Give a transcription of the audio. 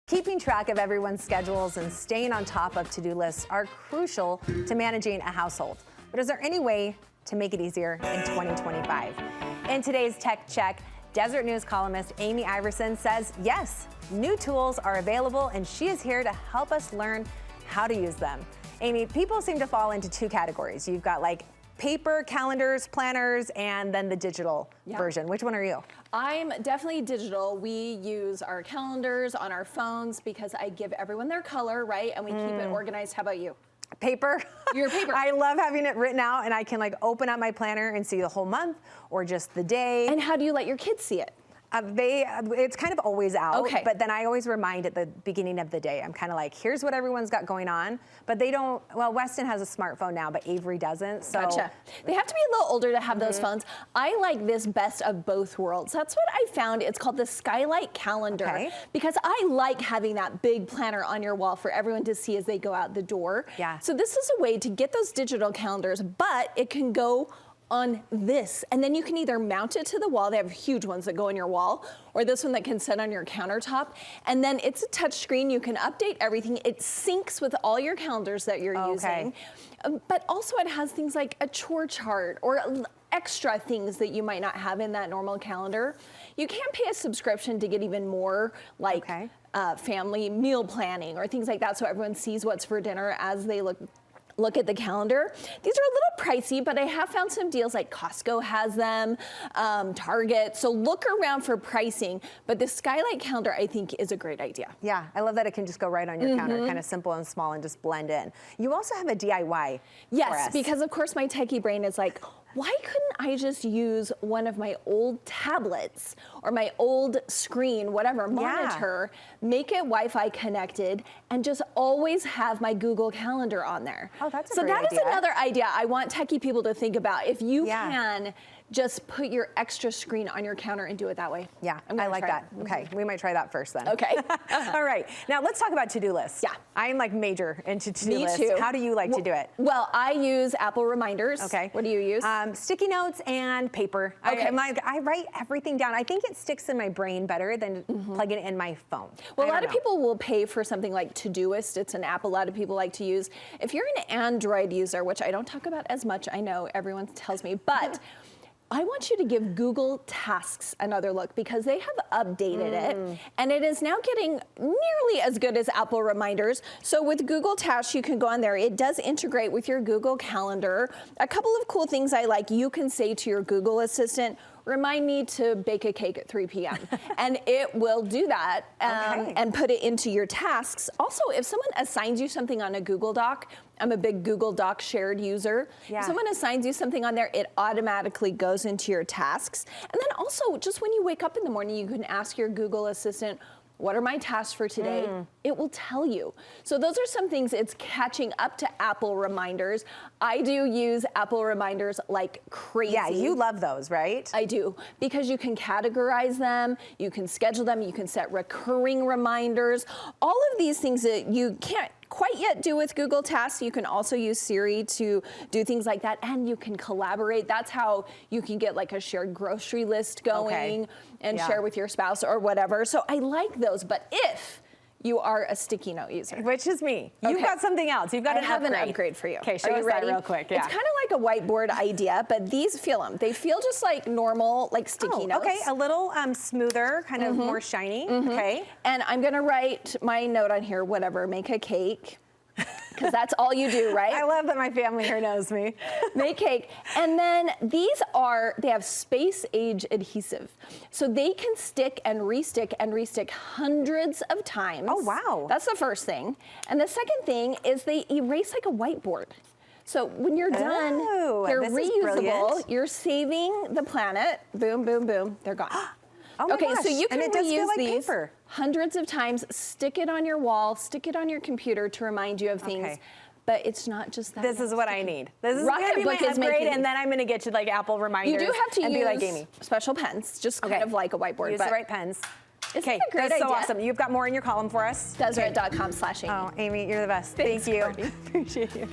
Keeping track of everyone's schedules and staying on top of to-do lists are crucial to managing a household. But is there any way to make it easier in 2025? In today's Tech Check, Deseret News columnist Amy Iverson says yes, new tools are available and she is here to help us learn how to use them. Amy, people seem to fall into two categories. You've got like paper, calendars, planners, and then the digital version. Which one are you? I'm definitely digital. We use our calendars on our phones because I give everyone their color, right? And we keep it organized. How about you? Paper. You're paper. I love having it written out and I can like open up my planner and see the whole month or just the day. And how do you let your kids see it? It's kind of always out, okay. But then I always remind at the beginning of the day. I'm kind of like, here's what everyone's got going on, but they don't, well, Weston has a smartphone now, but Avery doesn't, so. Gotcha. They have to be a little older to have those phones. I like this best of both worlds. That's what I found. It's called the Skylight Calendar, because I like having that big planner on your wall for everyone to see as they go out the door. Yeah. So this is a way to get those digital calendars, but it can go on this, and then you can either mount it to the wall. They have huge ones that go in your wall, or this one that can sit on your countertop. And then it's a touch screen. You can update everything. It syncs with all your calendars that you're using. But also it has things like a chore chart or extra things that you might not have in that normal calendar. You can pay a subscription to get even more like family meal planning or things like that, so everyone sees what's for dinner as they look at the calendar. These are a little pricey, but I have found some deals like Costco has them, Target. So look around for pricing, but the Skylight Calendar I think is a great idea. Yeah, I love that it can just go right on your counter, kind of simple and small and just blend in. You also have a DIY. Yes, because of course my techie brain is like, why couldn't I just use one of my old tablets or my old screen, whatever, monitor, make it Wi-Fi connected, and just always have my Google Calendar on there? Oh, that's a great idea. So that is another idea I want techie people to think about. If you can just put your extra screen on your counter and do it that way. Yeah, I like that. Okay, we might try that first then. Okay. All right, now let's talk about to-do lists. Yeah. I'm like major into to-do lists. Me too. How do you like to do it? Well, I use Apple Reminders. Okay. What do you use? Sticky notes and paper. Okay. I write everything down. I think it sticks in my brain better than plugging it in my phone. Well, a lot of people will pay for something like Todoist. It's an app a lot of people like to use. If you're an Android user, which I don't talk about as much, I know everyone tells me, but I want you to give Google Tasks another look because they have updated it and it is now getting nearly as good as Apple Reminders. So with Google Tasks, you can go on there. It does integrate with your Google Calendar. A couple of cool things I like, you can say to your Google Assistant, remind me to bake a cake at 3 p.m. and it will do that and put it into your tasks. Also, if someone assigns you something on a Google Doc, I'm a big Google Doc shared user. If someone assigns you something on there, it automatically goes into your tasks. And then also, just when you wake up in the morning, you can ask your Google Assistant, what are my tasks for today? It will tell you. So those are some things it's catching up to Apple Reminders. I do use Apple Reminders like crazy. Yeah, you love those, right? I do, because you can categorize them, you can schedule them, you can set recurring reminders. All of these things that you can't quite yet do with Google Tasks. You can also use Siri to do things like that, and you can collaborate. That's how you can get like a shared grocery list going and share with your spouse or whatever. So I like those, but if you are a sticky note user. Which is me. You've got something else. You've got an upgrade. I have an upgrade for you. Okay, show us that real quick. It's kind of like a whiteboard idea, but these feel them. They feel just like normal, like sticky notes. Okay, a little smoother, kind of more shiny. Okay. And I'm gonna write my note on here, whatever, make a cake. Because that's all you do, right? I love that my family here knows me. Make cake. And then they have space age adhesive. So they can stick and restick hundreds of times. Oh, wow. That's the first thing. And the second thing is they erase like a whiteboard. So when you're done, they're reusable. You're saving the planet. Boom, boom, boom. They're gone. Oh my gosh. So you can reuse like these paper. hundreds of times, stick it on your wall, stick it on your computer to remind you of things. But it's not just that. This is what I need. This is going to be my upgrade, and then I'm going to get you like Apple Reminders. You do have to and use be like Amy. special pens, just kind of like a whiteboard. Use the right pens. Okay, great that's idea. so awesome. You've got more in your column for us. Deseret.com/Amy. Oh, Amy, you're the best. Thanks, Thank you. Courtney. Appreciate you.